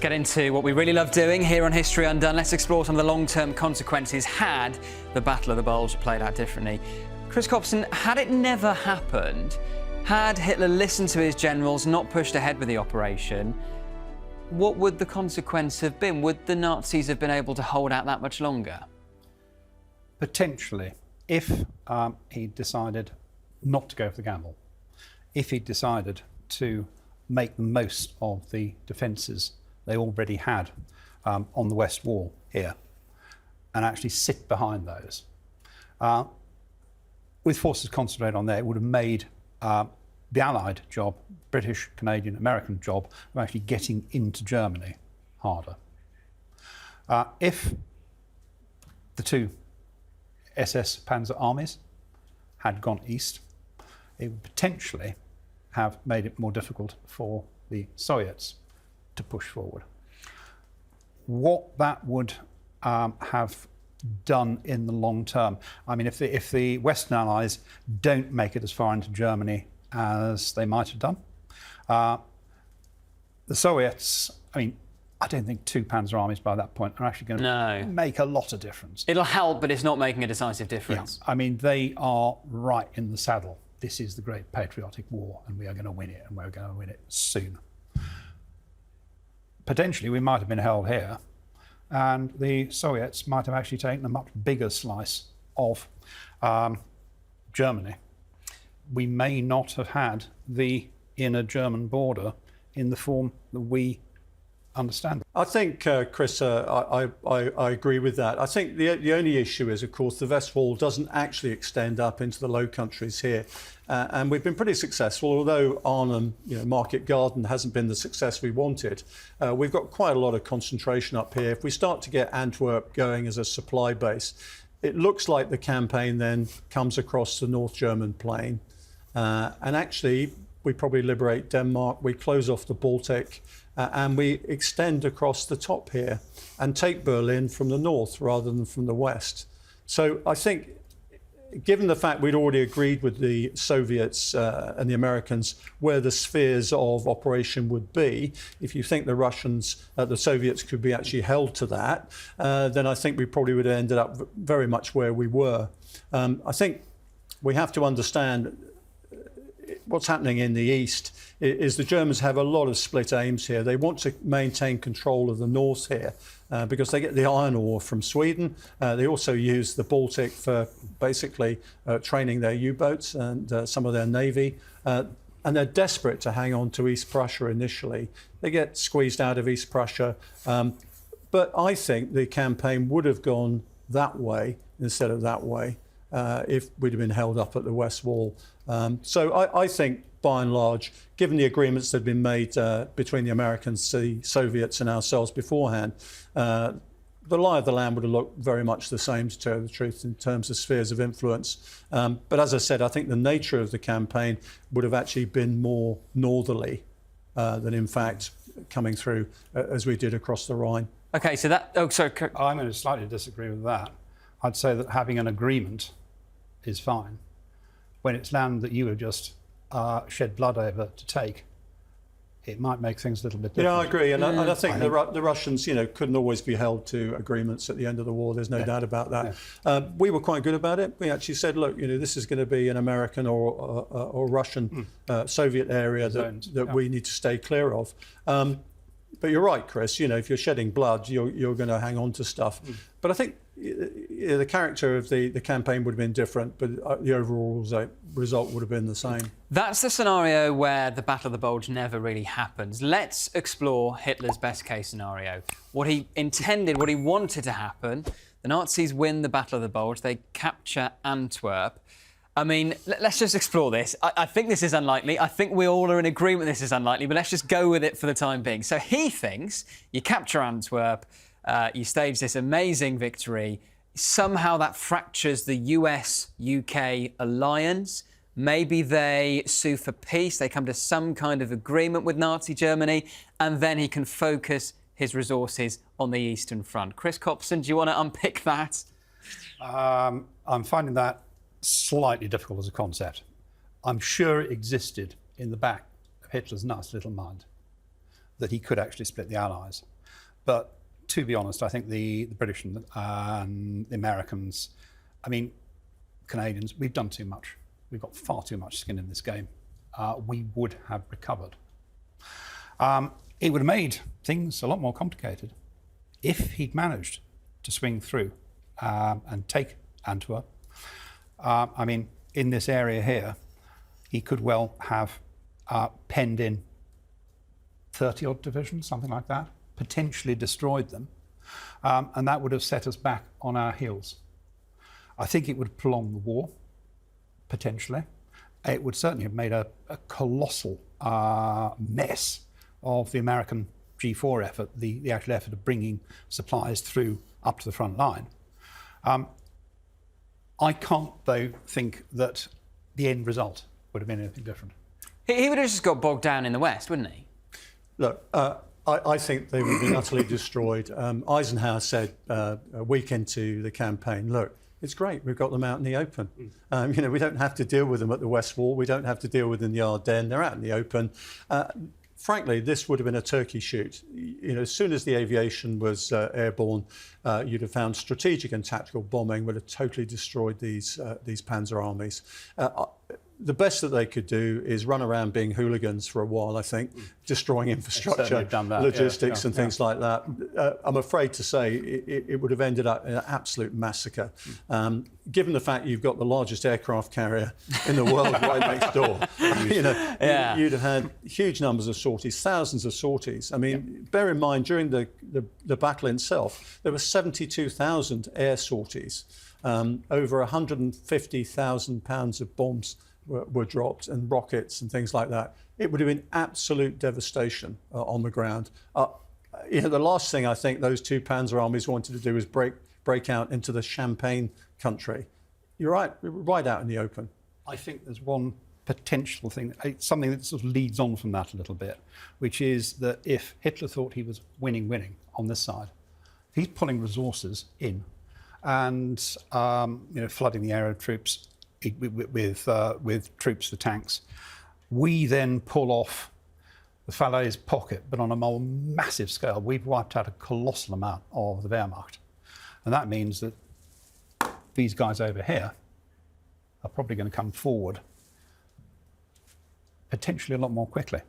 get into what we really love doing here on History Undone. Let's explore some of the long-term consequences had the Battle of the Bulge played out differently. Chris Copson, had it never happened, had Hitler listened to his generals, not pushed ahead with the operation, what would the consequence have been? Would the Nazis have been able to hold out that much longer? Potentially, if he decided not to go for the gamble, if he decided to make the most of the defences they already had on the West Wall here and actually sit behind those. With forces concentrated on there, it would have made the Allied job, British, Canadian, American job, of actually getting into Germany harder. If the two SS Panzer armies had gone east, it would potentially have made it more difficult for the Soviets to push forward. What that would have done in the long term, I mean, if the Western Allies don't make it as far into Germany as they might have done, the Soviets, I mean, I don't think two Panzer armies by that point are actually going to make a lot of difference. It'll help, but it's not making a decisive difference. Yeah. I mean, they are right in the saddle. This is the great patriotic war, and we are going to win it, and we're going to win it soon. Potentially, we might have been held here, and the Soviets might have actually taken a much bigger slice of Germany. We may not have had the inner German border in the form that we understand. I think, Chris, I agree with that. I think the only issue is, of course, the Westwall doesn't actually extend up into the Low Countries here. And we've been pretty successful, although Arnhem, Market Garden hasn't been the success we wanted. We've got quite a lot of concentration up here. If we start to get Antwerp going as a supply base, it looks like the campaign then comes across the North German plain. And actually, we probably liberate Denmark, we close off the Baltic, and we extend across the top here and take Berlin from the north rather than from the west. So I think, given the fact we'd already agreed with the Soviets and the Americans where the spheres of operation would be, if you think the Russians, the Soviets could be actually held to that, then I think we probably would have ended up very much where we were. I think we have to understand what's happening in the east is the Germans have a lot of split aims here. They want to maintain control of the north here because they get the iron ore from Sweden. They also use the Baltic for basically training their U-boats and some of their navy. And they're desperate to hang on to East Prussia initially. They get squeezed out of East Prussia. But I think the campaign would have gone that way instead of that way if we'd have been held up at the West Wall. So I think, by and large, given the agreements that had been made between the Americans, the Soviets and ourselves beforehand, the lie of the land would have looked very much the same, to tell the truth, in terms of spheres of influence. But as I said, I think the nature of the campaign would have actually been more northerly than, in fact, coming through as we did across the Rhine. OK, so that... Oh, sorry. I'm going to slightly disagree with that. I'd say that having an agreement is fine. When it's land that you have just shed blood over to take, it might make things a little bit different. Yeah, I agree. And I think the Russians, couldn't always be held to agreements at the end of the war. There's no doubt about that. Yeah. We were quite good about it. We actually said, look, this is going to be an American or Russian Soviet area that we need to stay clear of. But you're right, Chris. If you're shedding blood, you're going to hang on to stuff. But I think the character of the campaign would have been different, but the overall result would have been the same. That's the scenario where the Battle of the Bulge never really happens. Let's explore Hitler's best-case scenario. What he intended, what he wanted to happen. The Nazis win the Battle of the Bulge. They capture Antwerp. I mean, let's just explore this. I think this is unlikely. I think we all are in agreement this is unlikely, but let's just go with it for the time being. So he thinks you capture Antwerp, you stage this amazing victory. Somehow that fractures the US-UK alliance. Maybe they sue for peace. They come to some kind of agreement with Nazi Germany, and then he can focus his resources on the Eastern Front. Chris Copson, do you want to unpick that? I'm finding that slightly difficult as a concept. I'm sure it existed in the back of Hitler's nice little mind that he could actually split the Allies. But to be honest, I think the British and the Americans, I mean, Canadians, we've done too much. We've got far too much skin in this game. We would have recovered. It would have made things a lot more complicated if he'd managed to swing through and take Antwerp. I mean, in this area here, he could well have penned in 30-odd divisions, something like that, potentially destroyed them, and that would have set us back on our heels. I think it would prolong the war, potentially. It would certainly have made a colossal mess of the American G4 effort, the actual effort of bringing supplies through up to the front line. I can't, though, think that the end result would have been anything different. He would have just got bogged down in the West, wouldn't he? Look, I think they would have been utterly destroyed. Eisenhower said a week into the campaign, look, it's great, we've got them out in the open. We don't have to deal with them at the West Wall, we don't have to deal with them in the Ardennes, they're out in the open. Frankly, this would have been a turkey shoot. As soon as the aviation was airborne, you'd have found strategic and tactical bombing would have totally destroyed these panzer armies. The best that they could do is run around being hooligans for a while, I think, destroying infrastructure, logistics and things like that. I'm afraid to say it would have ended up in an absolute massacre. Given the fact you've got the largest aircraft carrier in the world right next door, you'd have had huge numbers of sorties, thousands of sorties. I mean, bear in mind, during the battle itself, there were 72,000 air sorties. Over 150,000 pounds of bombs were dropped and rockets and things like that. It would have been absolute devastation on the ground. The last thing I think those two panzer armies wanted to do was break out into the Champagne country. You're right out in the open. I think there's one potential thing, something that sort of leads on from that a little bit, which is that if Hitler thought he was winning on this side, if he's pulling resources in and flooding the area of troops with troops for tanks, we then pull off the Falaise pocket, but on a more massive scale. We've wiped out a colossal amount of the Wehrmacht, and that means that these guys over here are probably going to come forward potentially a lot more quickly.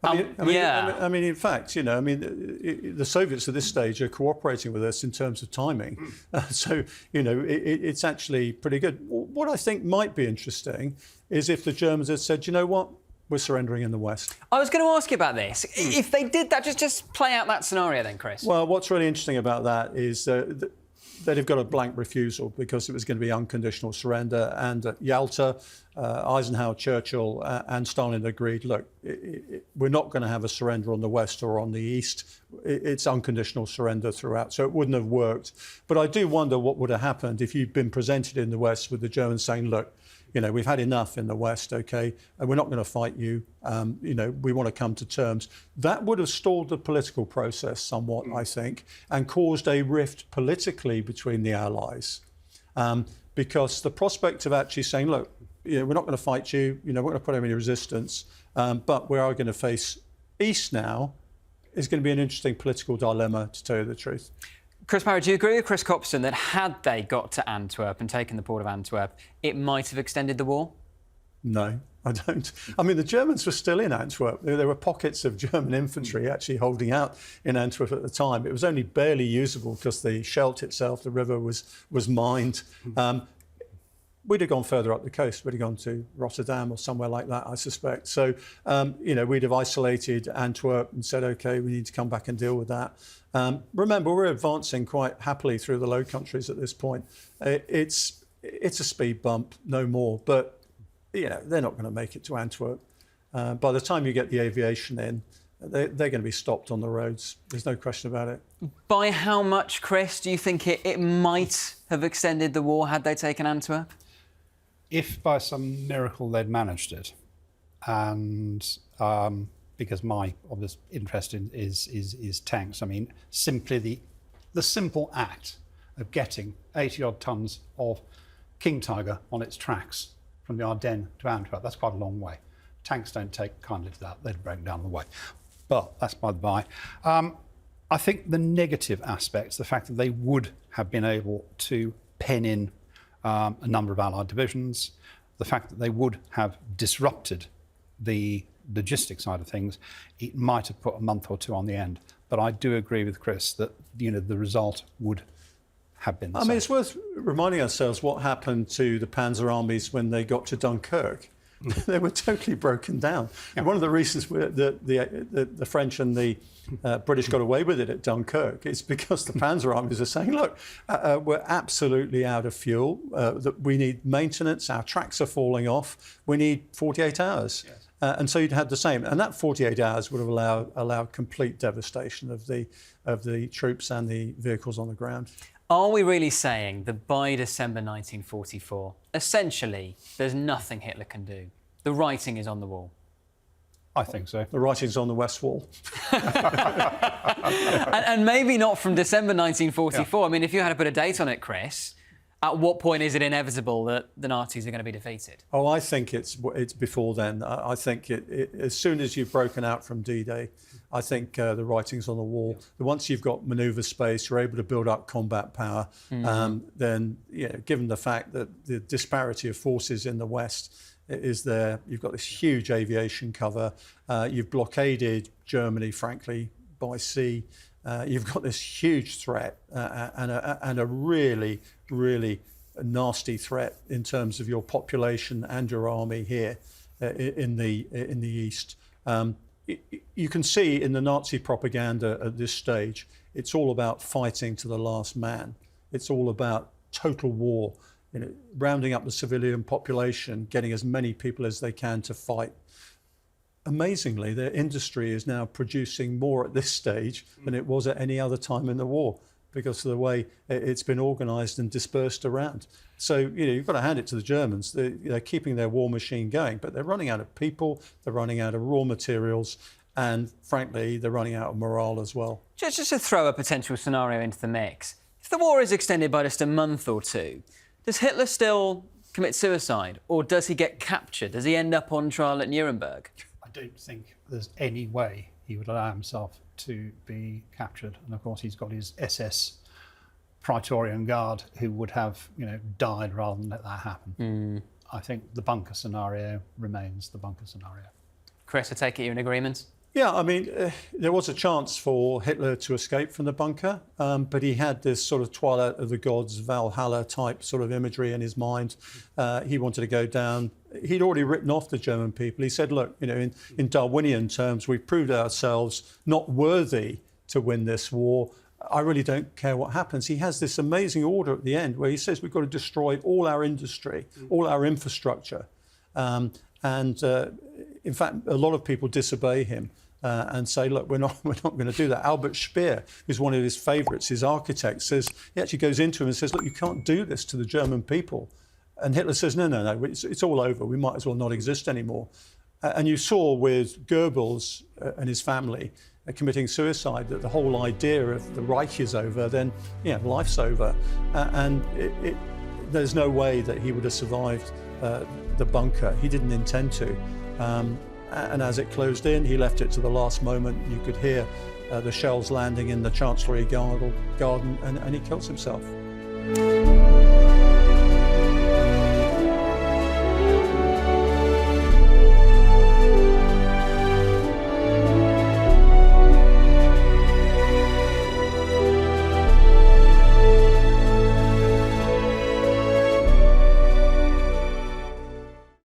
I mean, in fact, the Soviets at this stage are cooperating with us in terms of timing. It's actually pretty good. What I think might be interesting is if the Germans had said, you know what, we're surrendering in the West. I was going to ask you about this. If they did that, just play out that scenario then, Chris. Well, what's really interesting about that is they'd have got a blank refusal because it was going to be unconditional surrender. And at Yalta, Eisenhower, Churchill and Stalin agreed, look, we're not going to have a surrender on the West or on the East. It's unconditional surrender throughout. So it wouldn't have worked. But I do wonder what would have happened if you'd been presented in the West with the Germans saying, look, we've had enough in the West, okay, and we're not going to fight you. We want to come to terms. That would have stalled the political process somewhat, I think, and caused a rift politically between the Allies. Because the prospect of actually saying, look, we're not going to fight you, we're not going to put any resistance, but we are going to face East now, is going to be an interesting political dilemma, to tell you the truth. Chris Parry, do you agree with Chris Copson that had they got to Antwerp and taken the port of Antwerp, it might have extended the war? No, I don't. I mean, the Germans were still in Antwerp. There were pockets of German infantry actually holding out in Antwerp at the time. It was only barely usable because the Scheldt itself, the river, was mined. We'd have gone further up the coast. We'd have gone to Rotterdam or somewhere like that, I suspect. So, we'd have isolated Antwerp and said, OK, we need to come back and deal with that. Remember, we're advancing quite happily through the Low Countries at this point. It's a speed bump, no more. But, they're not going to make it to Antwerp. By the time you get the aviation in, they're going to be stopped on the roads. There's no question about it. By how much, Chris, do you think it might have extended the war had they taken Antwerp? If by some miracle they'd managed it, and because my obvious interest is tanks, I mean, simply the simple act of getting 80-odd tons of King Tiger on its tracks from the Ardennes to Antwerp, that's quite a long way. Tanks don't take kindly to that, they'd break down the way. But that's by the by. I think the negative aspects, the fact that they would have been able to pen in a number of Allied divisions, the fact that they would have disrupted the logistics side of things, it might have put a month or two on the end. But I do agree with Chris that the result would have been the same. I mean, it's worth reminding ourselves what happened to the Panzer armies when they got to Dunkirk. They were totally broken down. Yeah. One of the reasons the French and the British got away with it at Dunkirk is because the Panzer armies are saying, look, we're absolutely out of fuel, that we need maintenance, our tracks are falling off, we need 48 hours. Yes. And so you'd had the same. And that 48 hours would have allowed complete devastation of the troops and the vehicles on the ground. Are we really saying that by December 1944, essentially, there's nothing Hitler can do? The writing is on the wall. I think so. The writing's on the West Wall. and maybe not from December 1944. Yeah. I mean, if you had to put a date on it, Chris, at what point is it inevitable that the Nazis are going to be defeated? Oh, I think it's before then. I think as soon as you've broken out from D-Day, I think the writing's on the wall. Once you've got manoeuvre space, you're able to build up combat power. Then, given the fact that the disparity of forces in the West is there, you've got this huge aviation cover. You've blockaded Germany, frankly, by sea. You've got this huge threat and a really, really nasty threat in terms of your population and your army here in the East. You can see in the Nazi propaganda at this stage, it's all about fighting to the last man. It's all about total war, rounding up the civilian population, getting as many people as they can to fight. Amazingly, their industry is now producing more at this stage than it was at any other time in the war because of the way it's been organised and dispersed around. So, you've got to hand it to the Germans. They're keeping their war machine going, but they're running out of people, they're running out of raw materials, and frankly, they're running out of morale as well. Just to throw a potential scenario into the mix, if the war is extended by just a month or two, does Hitler still commit suicide, or does he get captured? Does he end up on trial at Nuremberg? I don't think there's any way he would allow himself to be captured. And of course, he's got his SS Praetorian Guard who would have, died rather than let that happen. I think the bunker scenario remains the bunker scenario. Chris, I take it you're in agreement? Yeah, I mean, there was a chance for Hitler to escape from the bunker, but he had this sort of Twilight of the Gods, Valhalla type sort of imagery in his mind. He wanted to go down. He'd already written off the German people. He said, look, in Darwinian terms, we've proved ourselves not worthy to win this war. I really don't care what happens. He has this amazing order at the end where he says we've got to destroy all our industry, all our infrastructure. In fact, a lot of people disobey him. And say, look, we're not going to do that. Albert Speer, who's one of his favourites, his architect, says, he actually goes into him and says, look, you can't do this to the German people. And Hitler says, no, it's all over. We might as well not exist anymore. And you saw with Goebbels and his family committing suicide that the whole idea of the Reich is over, then, life's over. There's no way that he would have survived the bunker. He didn't intend to. And as it closed in, he left it to the last moment. You could hear the shells landing in the Chancellery garden, and he kills himself.